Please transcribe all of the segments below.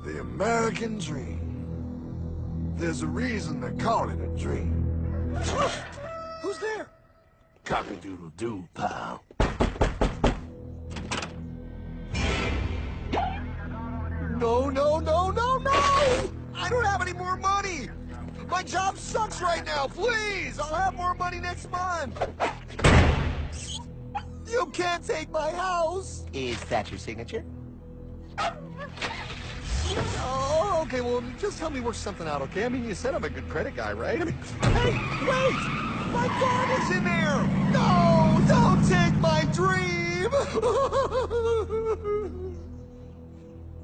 The American dream. There's a reason they call it a dream. Who's there? Cock-a-doodle-doo, pal. No, no, no, no, no! I don't have any more money! My job sucks right now, please! I'll have more money next month! You can't take my house! Is that your signature? Oh, okay, well, just help me work something out, okay? I mean, you said I'm a good credit guy, right? I mean, hey, wait! My dog is in there! No! Don't take my dream!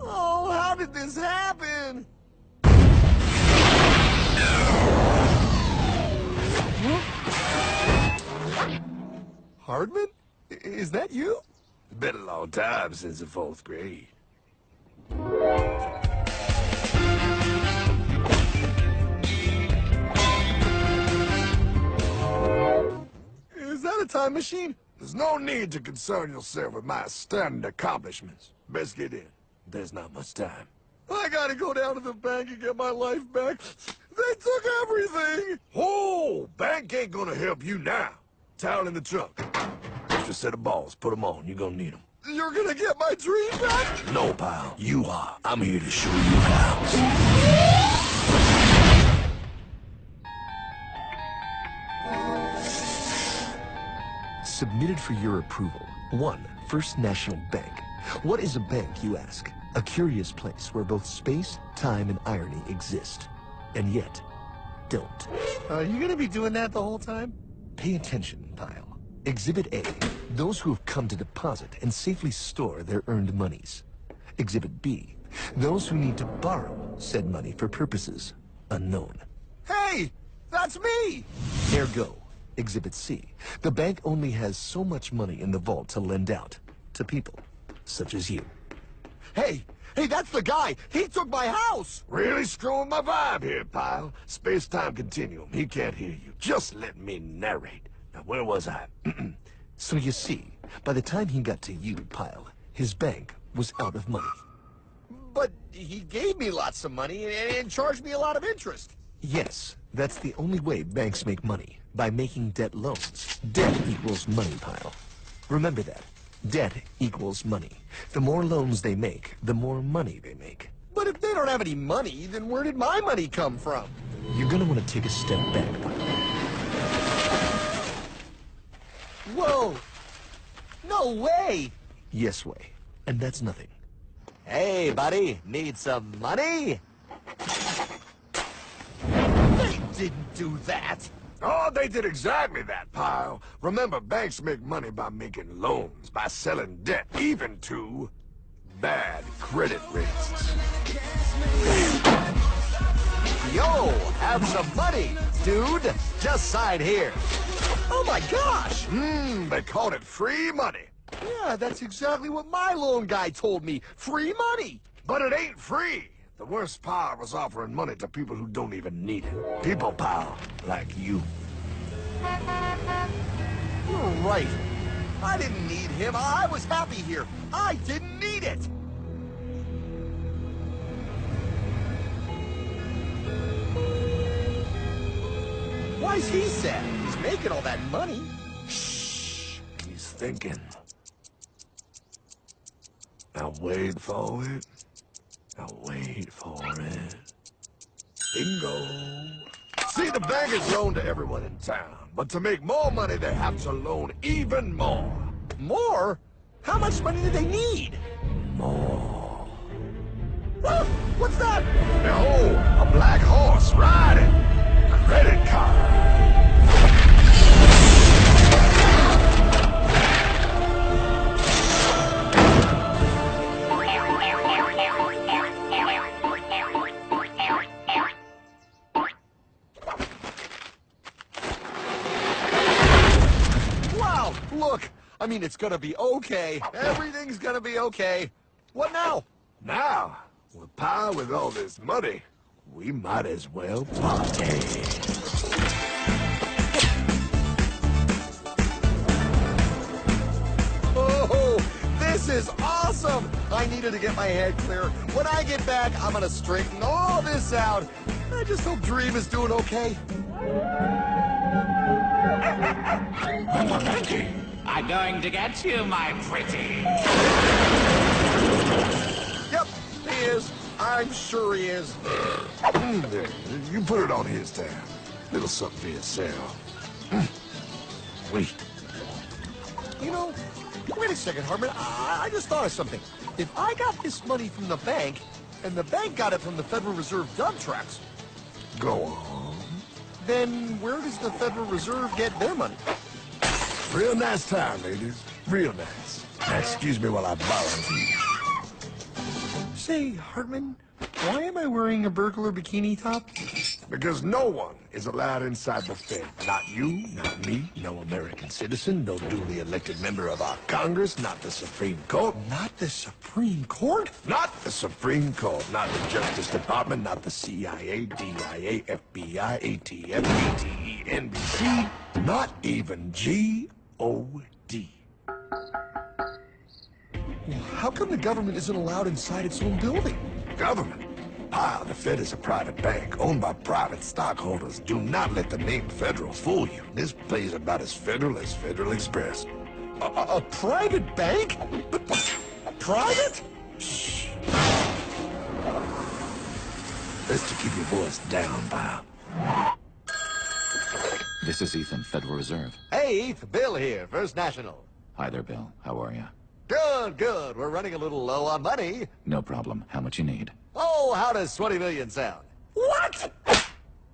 Oh, how did this happen? Hardman? Is that you? It's been a long time since the 4th grade. Is that a time machine? There's no need to concern yourself with my standard accomplishments. Best get in. There's not much time. I gotta go down to the bank and get my life back. They took everything! Oh, bank ain't gonna help you now. Towel in the trunk. Extra set of balls. Put them on. You're gonna need them. You're gonna get my dream back? No, pal. You are. I'm here to show you how. Submitted for your approval. 1. First National Bank. What is a bank, you ask? A curious place where both space, time, and irony exist. And yet, don't. Are you gonna be doing that the whole time? Pay attention, pile. Exhibit A. Those who have come to deposit and safely store their earned monies. Exhibit B. Those who need to borrow said money for purposes unknown. Hey! That's me! Ergo, Exhibit C. The bank only has so much money in the vault to lend out to people such as you. Hey! Hey, that's the guy! He took my house! Really screwing my vibe here, pal. Space-time continuum. He can't hear you. Just let me narrate. Now, where was I? So you see, by the time he got to you, Pile, his bank was out of money. But he gave me lots of money and charged me a lot of interest. Yes, that's the only way banks make money, by making debt loans. Debt equals money, Pile. Remember that. Debt equals money. The more loans they make, the more money they make. But if they don't have any money, then where did my money come from? You're gonna want to take a step back, Pile. Whoa! No way! Yes way. And that's nothing. Hey, buddy. Need some money? They didn't do that! Oh, they did exactly that, pal. Remember, banks make money by making loans, by selling debt, even to bad credit risks. Yo, have some money, dude. Just sign here. Oh my gosh! They called it free money. Yeah, that's exactly what my loan guy told me. Free money! But it ain't free. The worst part was offering money to people who don't even need it. People, pal, like you. You're right. I didn't need him. I was happy here. I didn't need it. Why's he sad? He's making all that money. Shh. He's thinking. Now wait for it. Now wait for it. Bingo. See, the bankers loan to everyone in town. But to make more money, they have to loan even more. More? How much money do they need? More. Ah, what's that? Behold, a black horse riding. Credit card. Wow, look. I mean, it's gonna be okay. Everything's gonna be okay. What now? Now? Well, pal, with all this money, we might as well party. Oh, this is awesome! I needed to get my head clear. When I get back, I'm gonna straighten all this out. I just hope Dream is doing okay. I'm going to get you, my pretty. Yep, he is. I'm sure he is. There, you put it on his tab. Little something for yourself. Wait. You know, wait a second, Harmon. I just thought of something. If I got this money from the bank, and the bank got it from the Federal Reserve dump trucks, go on. Then where does the Federal Reserve get their money? Real nice time, ladies. Real nice. Now, excuse me while I borrow from you. Say, Hartman, why am I wearing a burglar bikini top? Because no one is allowed inside the Fed. Not you, not me, no American citizen, no duly elected member of our Congress, not the Supreme Court. Not the Supreme Court? Not the Supreme Court, not the Justice Department, not the CIA, DIA, FBI, ATF, ATE, NBC, not even G.O.D. How come the government isn't allowed inside its own building? Government? Ah, the Fed is a private bank owned by private stockholders. Do not let the name Federal fool you. This place is about as federal as Federal Express. A private bank? But private? Shh. Best to keep your voice down, pal. This is Ethan, Federal Reserve. Hey, Eth, Bill here, First National. Hi there, Bill. How are you? Good, good. We're running a little low on money. No problem. How much you need? Oh, how does 20 million sound? What?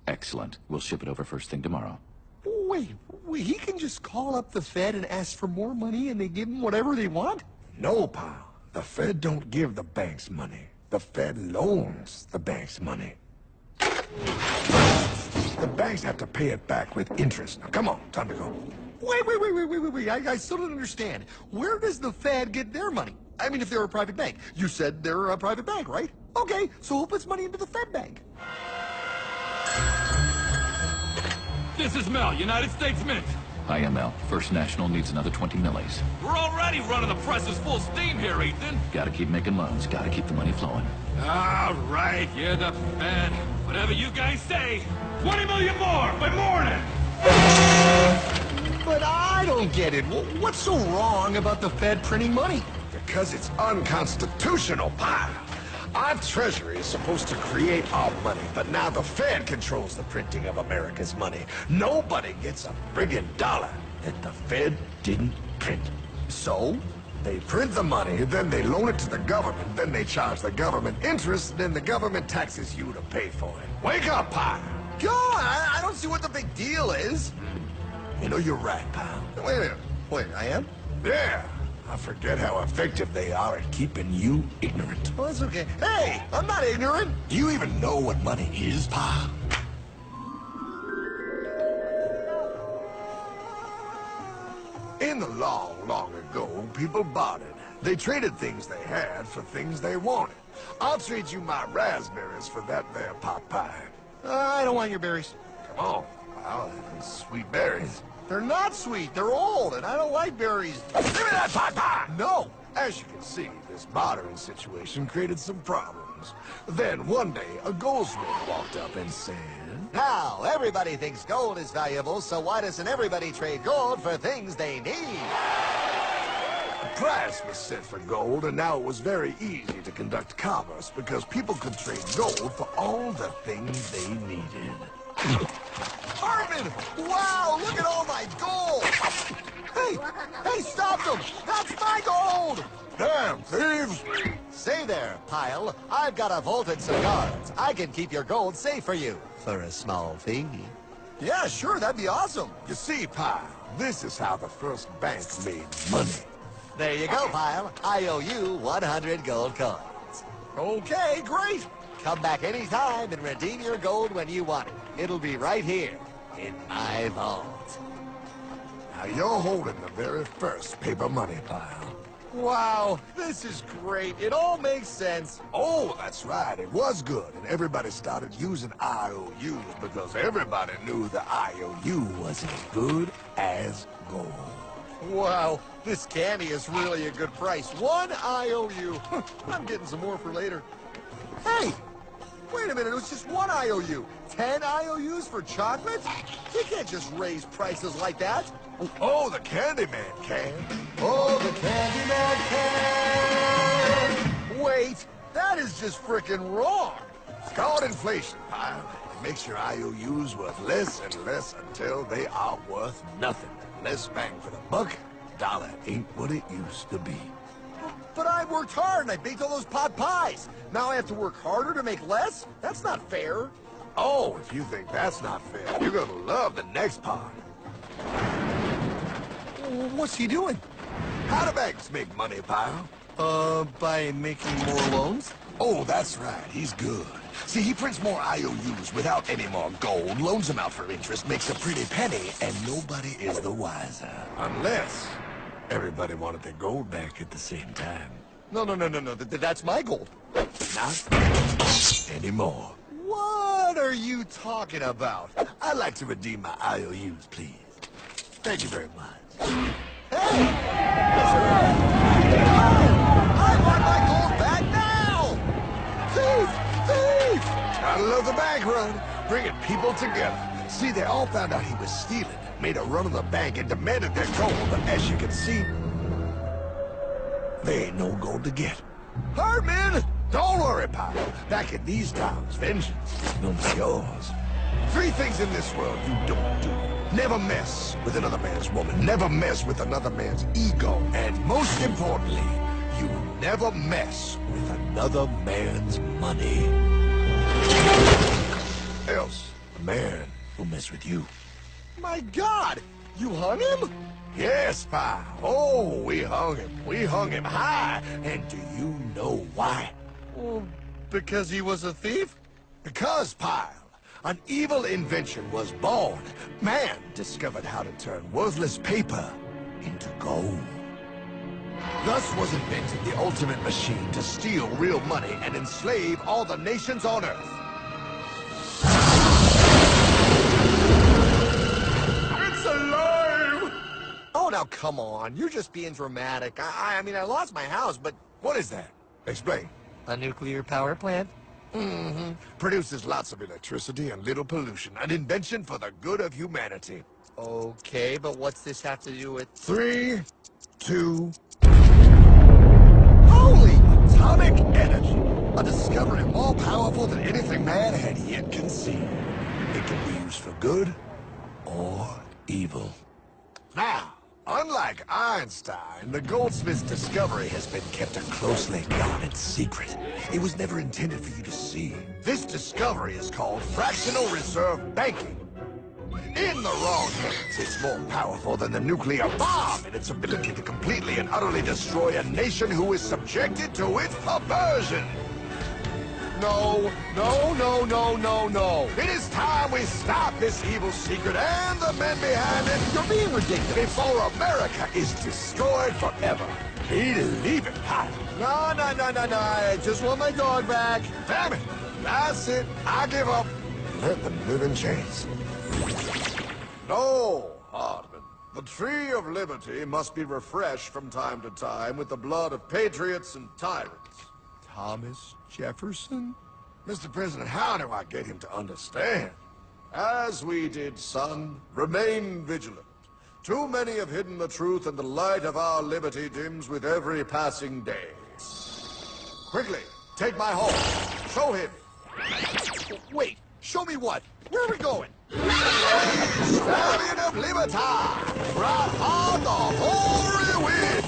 Excellent. We'll ship it over first thing tomorrow. Wait, he can just call up the Fed and ask for more money and they give him whatever they want? No, pal. The Fed don't give the banks money. The Fed loans the banks money. The banks have to pay it back with interest. Now, come on, time to go. Wait. I still don't understand. Where does the Fed get their money? I mean, if they're a private bank. You said they're a private bank, right? Okay, so who puts money into the Fed bank? This is Mel, United States Mint. Hi, ML. First National needs another 20 millies. We're already running the presses full steam here, Ethan. Gotta keep making loans. Gotta keep the money flowing. All right, you're the Fed. Whatever you guys say. 20 million more by morning. But I don't get it. What's so wrong about the Fed printing money? Because it's unconstitutional, pal. Our Treasury is supposed to create our money, but now the Fed controls the printing of America's money. Nobody gets a friggin' dollar that the Fed didn't print. So, they print the money, then they loan it to the government, then they charge the government interest, then the government taxes you to pay for it. Wake up, pal! God, I don't see what the big deal is. You know, you're right, pal. Wait a minute. Wait, I am? Yeah. I forget how effective they are at keeping you ignorant. Well, that's okay. Hey, I'm not ignorant. Do you even know what money is, pal? In the long ago, people bartered. They traded things they had for things they wanted. I'll trade you my raspberries for that there pot pie. I don't want your berries. Come on, pal. Sweet berries. They're not sweet. They're old, and I don't like berries. Give me that pot pie! No. As you can see, this bartering situation created some problems. Then one day, a goldsmith walked up and said, Now, everybody thinks gold is valuable, so why doesn't everybody trade gold for things they need? A price was set for gold, and now it was very easy to conduct commerce because people could trade gold for all the things they needed. Harmon! Wow, look at all my gold! Hey, stop them! That's my gold! Damn, thieves! Say there, Pile. I've got a vault and some guards. I can keep your gold safe for you, for a small fee. Yeah, sure, that'd be awesome. You see, Pile, this is how the first bank made money. There you go, Pile. I owe you 100 gold coins. Okay, great. Come back anytime and redeem your gold when you want it. It'll be right here, in my vault. Now you're holding the very first paper money, Pile. Wow, this is great. It all makes sense. Oh, that's right. It was good. And everybody started using IOUs because everybody knew the IOU was as good as gold. Wow, this candy is really a good price. 1 IOU. I'm getting some more for later. Hey, wait a minute. It was just 1 IOU. 10 IOUs for chocolate? You can't just raise prices like that. Oh, the Candyman can. Oh, the Candyman can. Wait, that is just frickin' wrong. It's called inflation, pal. It makes your IOUs worth less and less until they are worth nothing. Less bang for the buck. Dollar ain't what it used to be. But I worked hard and I baked all those pot pies. Now I have to work harder to make less? That's not fair. Oh, if you think that's not fair, you're gonna love the next part. What's he doing? How do banks make money, pal? By making more loans? Oh, that's right. He's good. See, he prints more IOUs without any more gold, loans them out for interest, makes a pretty penny, and nobody is the wiser. Unless everybody wanted their gold back at the same time. No. That's my gold. Not anymore. What are you talking about? I'd like to redeem my IOUs, please. Thank you very much. Hey! I want my gold back now! Thief! Thief! I love the bank run, bringing people together. See, they all found out he was stealing, made a run of the bank, and demanded their gold. But as you can see, there ain't no gold to get. Hardman! Don't worry, pal. Back in these times, vengeance is yours. 3 things in this world you don't do. Never mess with another man's woman. Never mess with another man's ego. And most importantly, you never mess with another man's money. Else, a man will mess with you. My God! You hung him? Yes, pal. Oh, we hung him. We hung him high. And do you know why? Well, because he was a thief? Because, pal, an evil invention was born. Man discovered how to turn worthless paper into gold. Thus was invented the ultimate machine to steal real money and enslave all the nations on Earth. It's alive! Oh, now come on. You're just being dramatic. I mean, I lost my house, but... What is that? Explain. A nuclear power plant? Mm-hmm. Produces lots of electricity and little pollution. An invention for the good of humanity. Okay, but what's this have to do with... 3, 2... Holy atomic energy! A discovery more powerful than anything man had yet conceived. It can be used for good or evil. Now, unlike Einstein, the goldsmith's discovery has been kept a closely guarded secret. It was never intended for you to see. This discovery is called fractional reserve banking. In the wrong hands, it's more powerful than the nuclear bomb in its ability to completely and utterly destroy a nation who is subjected to its perversion. No. It is time we stop this evil secret and the men behind it. You're being ridiculous. Before America is destroyed forever. Believe it, Pop. No. I just want my dog back. Damn it. That's it. I give up. Let them live in chains. No, Hardman. The tree of liberty must be refreshed from time to time with the blood of patriots and tyrants. Thomas Jefferson? Mr. President, how do I get him to understand? As we did, son, remain vigilant. Too many have hidden the truth, and the light of our liberty dims with every passing day. Quickly, take my horse. Show him. Wait, show me what? Where are we going? Stallion of Liberty! Right on the hoary wind!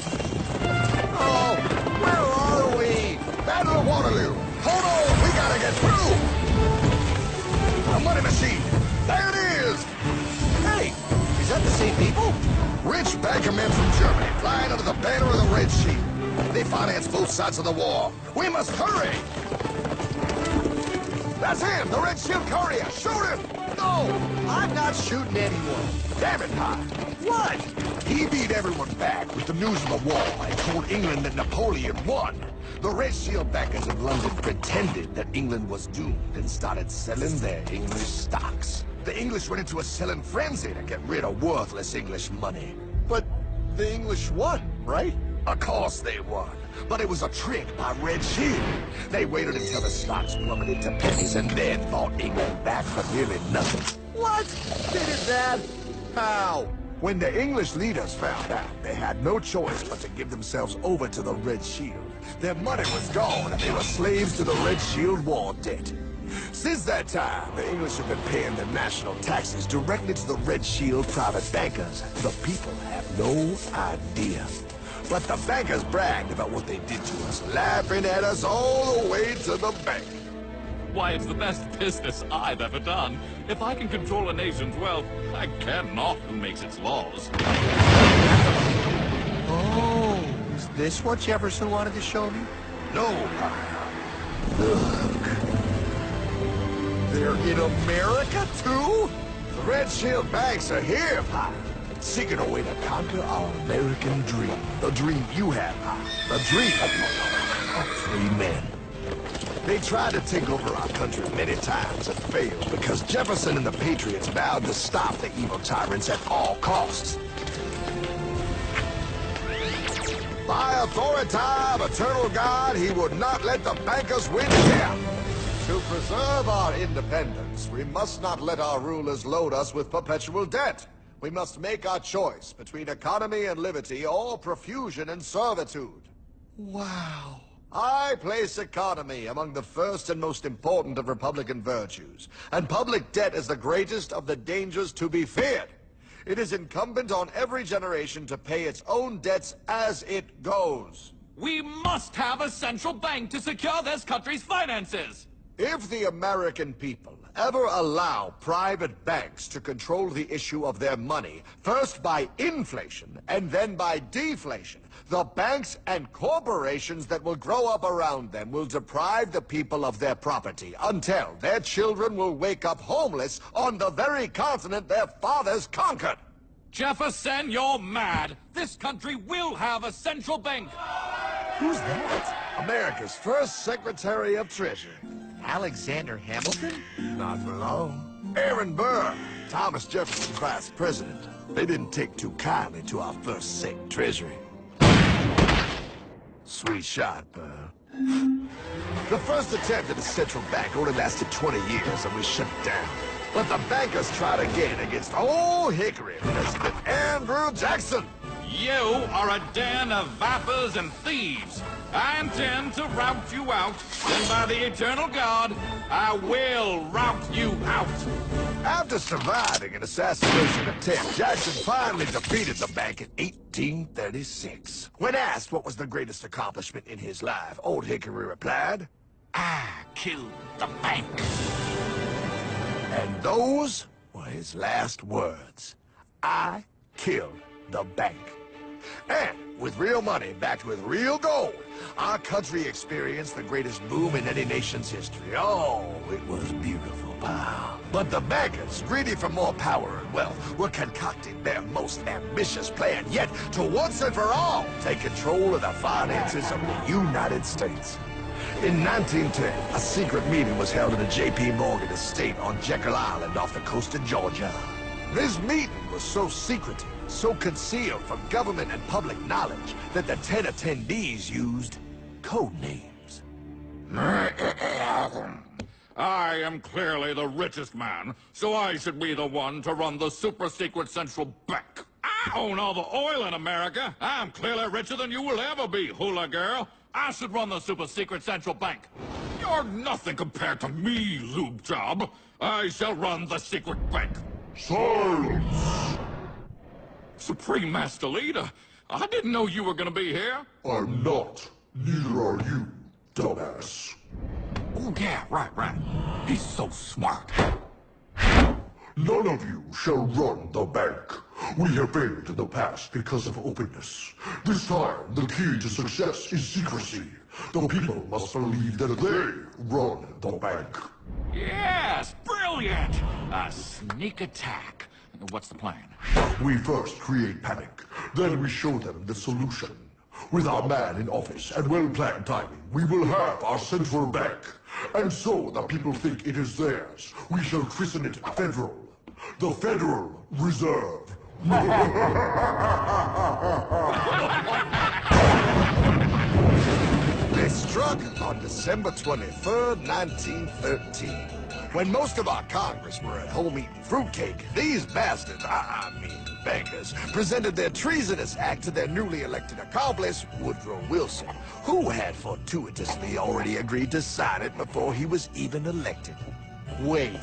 Oh, where are we? Battle of Waterloo! Hold on, we gotta get through! A money machine! There it is! Hey, is that the same people? Rich bankermen from Germany flying under the banner of the Red Sheep. They finance both sides of the war. We must hurry! That's him, the Red Shield Courier! Shoot him! No, I'm not shooting anyone. Damn it, Pie. What? He beat everyone back with the news of the war and told England that Napoleon won. The Red Shield backers in London pretended that England was doomed and started selling their English stocks. The English went into a selling frenzy to get rid of worthless English money. But the English won, right? Of course they won. But it was a trick by Red Shield. They waited until the stocks plummeted to pennies and then bought England back for nearly nothing. What? They did that? How? When the English leaders found out, they had no choice but to give themselves over to the Red Shield. Their money was gone, and they were slaves to the Red Shield war debt. Since that time, the English have been paying their national taxes directly to the Red Shield private bankers. The people have no idea. But the bankers bragged about what they did to us, laughing at us all the way to the bank. Why, it's the best business I've ever done. If I can control a nation's wealth, I care not who makes its laws. Oh, is this what Jefferson wanted to show me? No, look. They're in America, too? The Red Shield banks are here, Pop. Seeking a way to conquer our American dream. The dream you have, Pop. The dream of free men. They tried to take over our country many times and failed because Jefferson and the Patriots vowed to stop the evil tyrants at all costs. By authority of eternal God, he would not let the bankers win here. To preserve our independence, we must not let our rulers load us with perpetual debt. We must make our choice between economy and liberty or profusion and servitude. Wow. I place economy among the first and most important of Republican virtues, and public debt is the greatest of the dangers to be feared. It is incumbent on every generation to pay its own debts as it goes. We must have a central bank to secure this country's finances! If the American people ever allow private banks to control the issue of their money, first by inflation and then by deflation, the banks and corporations that will grow up around them will deprive the people of their property until their children will wake up homeless on the very continent their fathers conquered. Jefferson, you're mad! This country will have a central bank! Who's that? America's first Secretary of Treasury. Alexander Hamilton? Not for long. Aaron Burr, Thomas Jefferson's vice president. They didn't take too kindly to our first Sec Treasury. Sweet shot, Burr. The first attempt at a central bank only lasted 20 years and we shut it down. But the bankers tried again against old Hickory President Andrew Jackson. You are a den of vipers and thieves. I intend to rout you out, and by the eternal God, I will rout you out. After surviving an assassination attempt, Jackson finally defeated the bank in 1836. When asked what was the greatest accomplishment in his life, old Hickory replied, I killed the bank. and those were his last words. I killed the bank. And with real money backed with real gold, our country experienced the greatest boom in any nation's history. Oh, it was beautiful, pal. But the bankers, greedy for more power and wealth, were concocting their most ambitious plan yet to once and for all take control of the finances of the United States. In 1910, a secret meeting was held at a J.P. Morgan estate on Jekyll Island off the coast of Georgia. This meeting was so secretive, so concealed from government and public knowledge that the 10 attendees used code names. I am clearly the richest man, so I should be the one to run the super-secret central bank. I own all the oil in America. I'm clearly richer than you will ever be, hula girl. I should run the super-secret central bank. You're nothing compared to me, lube job. I shall run the secret bank. Silence! Supreme Master Leader, I didn't know you were gonna be here. I'm not. Neither are you, dumbass. Oh, yeah, right. He's so smart. None of you shall run the bank. We have failed in the past because of openness. This time, the key to success is secrecy. The people must believe that they run the bank. Yes, brilliant! A sneak attack. What's the plan? We first create panic, then we show them the solution. With our man in office and well-planned timing, we will have our central bank. And so the people think it is theirs. We shall christen it Federal. The Federal Reserve. They struck on December 23rd, 1913. When most of our Congress were at home eating fruitcake, these bastards, I mean bankers, presented their treasonous act to their newly elected accomplice, Woodrow Wilson, who had fortuitously already agreed to sign it before he was even elected. Wait,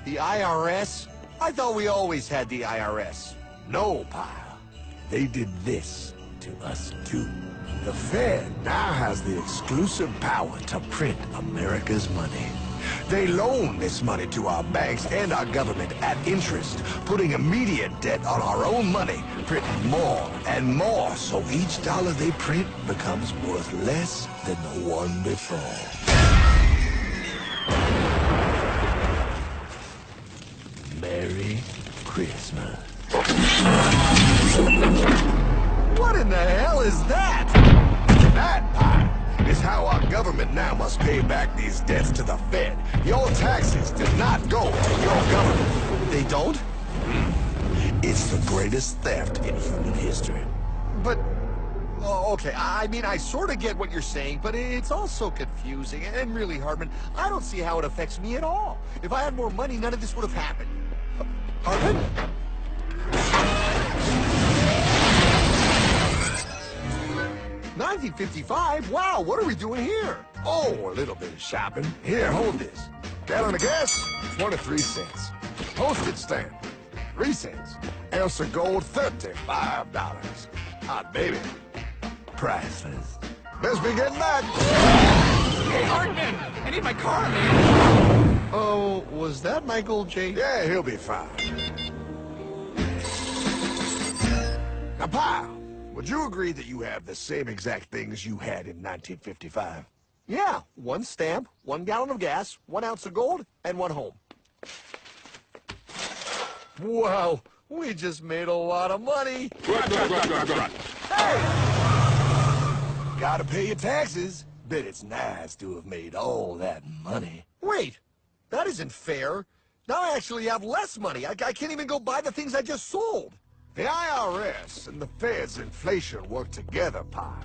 the IRS? I thought we always had the IRS. No, pal. They did this to us too. The Fed now has the exclusive power to print America's money. They loan this money to our banks and our government at interest, putting immediate debt on our own money, printing more and more, so each dollar they print becomes worth less than the one before. Merry Christmas. What in the hell is that? That pie is how our government now must pay back these debts to the Fed. Your taxes do not go to your government. They don't? It's the greatest theft in human history. But, okay, I mean, I sort of get what you're saying, but it's also confusing. And really, Hartman, I don't see how it affects me at all. If I had more money, none of this would have happened. Hartman? 1955? Wow, what are we doing here? Oh, a little bit of shopping. Here, hold this. Gallon of gas, 23 cents. Postage stamp, 3 cents. Ounce of gold, $35. Hot baby. Priceless. Best be getting that. Hey, Hartman! I need my car, man! Oh, was that Michael J? Yeah, he'll be fine. Now, pal, would you agree that you have the same exact things you had in 1955? Yeah, 1 stamp, 1 gallon of gas, 1 ounce of gold, and 1 home. Wow, we just made a lot of money. Hey! Gotta pay your taxes. Bet it's nice to have made all that money. Wait, that isn't fair. Now I actually have less money. I can't even go buy the things I just sold. The IRS and the Fed's inflation work together, pal.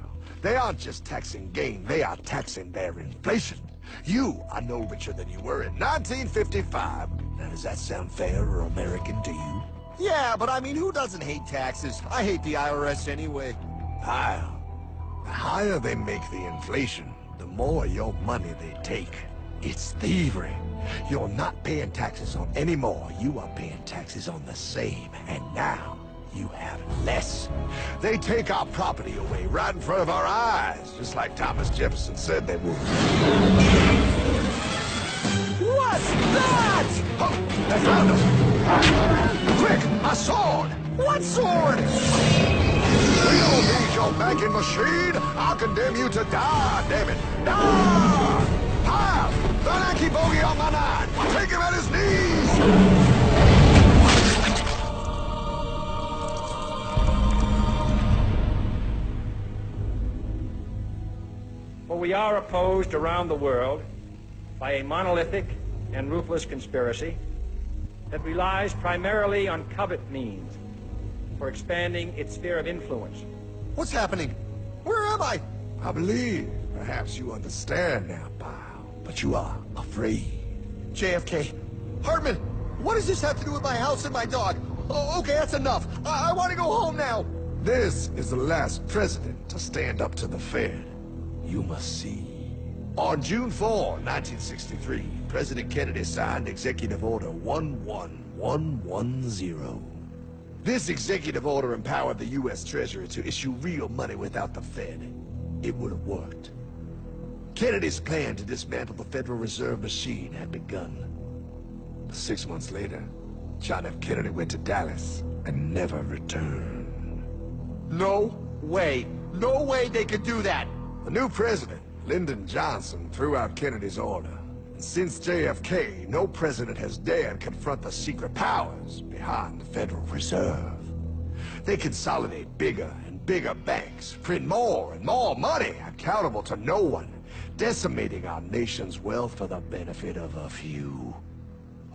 They aren't just taxing gain, they are taxing their inflation. You are no richer than you were in 1955. Now, does that sound fair or American to you? Yeah, but I mean, who doesn't hate taxes? I hate the IRS anyway. Pal, the higher they make the inflation, the more your money they take. It's thievery. You're not paying taxes on any more. You are paying taxes on the same. And now, you have less. They take our property away right in front of our eyes, just like Thomas Jefferson said they would. What's that? Oh, they found us! Quick, a sword! What sword? We don't need your banking machine! I'll condemn you to die, damn it! Die! Pile! The lanky bogey on my 9! Take him at his knees! For we are opposed around the world by a monolithic and ruthless conspiracy that relies primarily on covert means for expanding its sphere of influence. What's happening? Where am I? I believe perhaps you understand now, pal, but you are afraid. JFK. Hartman, what does this have to do with my house and my dog? Oh, okay, that's enough. I want to go home now. This is the last president to stand up to the Fed. You must see. On June 4, 1963, President Kennedy signed Executive Order 11110. This executive order empowered the U.S. Treasury to issue real money without the Fed. It would have worked. Kennedy's plan to dismantle the Federal Reserve machine had begun. 6 months later, John F. Kennedy went to Dallas and never returned. No way. No way they could do that. The new president, Lyndon Johnson, threw out Kennedy's order. Since JFK, no president has dared confront the secret powers behind the Federal Reserve. They consolidate bigger and bigger banks, print more and more money, accountable to no one, decimating our nation's wealth for the benefit of a few.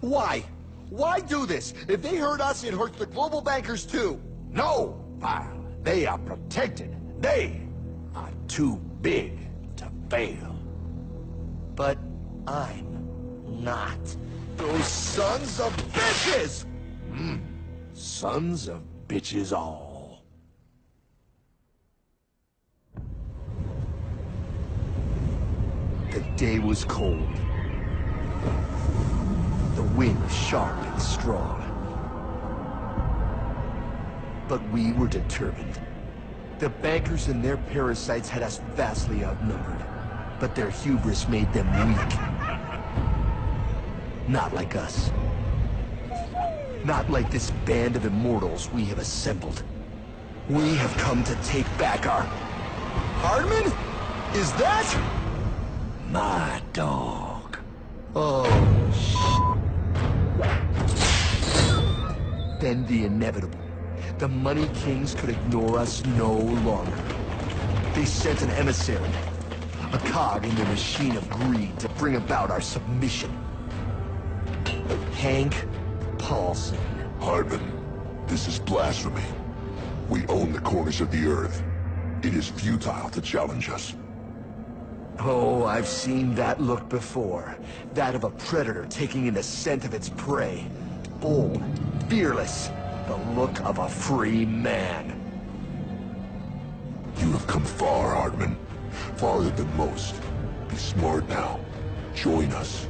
Why? Why do this? If they hurt us, it hurts the global bankers too. No, pal. They are protected. They are too big to fail. But I'm not. Those sons of bitches! Sons of bitches all. The day was cold. The wind sharp and strong. But we were determined. The bankers and their parasites had us vastly outnumbered, but their hubris made them weak. Not like us. Not like this band of immortals we have assembled. We have come to take back our... Hardman? Is that... my dog. Oh, Then the inevitable. The Money Kings could ignore us no longer. They sent an emissary, a cog in their machine of greed to bring about our submission. Hank Paulson. Hardman, this is blasphemy. We own the corners of the earth. It is futile to challenge us. Oh, I've seen that look before. That of a predator taking in the scent of its prey. Bold, fearless. The look of a free man. You have come far, Hardman. Farther than most. Be smart now. Join us.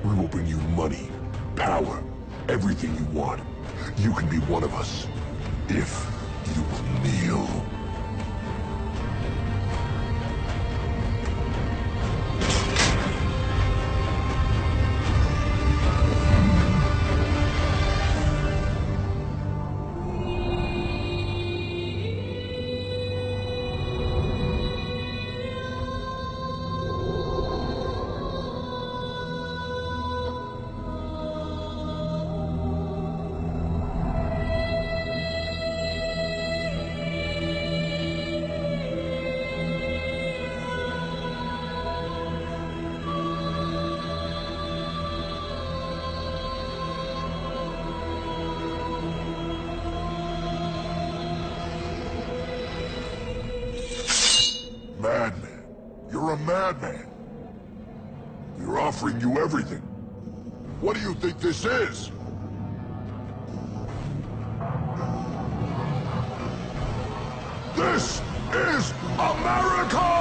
We will bring you money, power, everything you want. You can be one of us. If you will kneel. Madman. You're a madman. We're offering you everything. What do you think this is? This is America!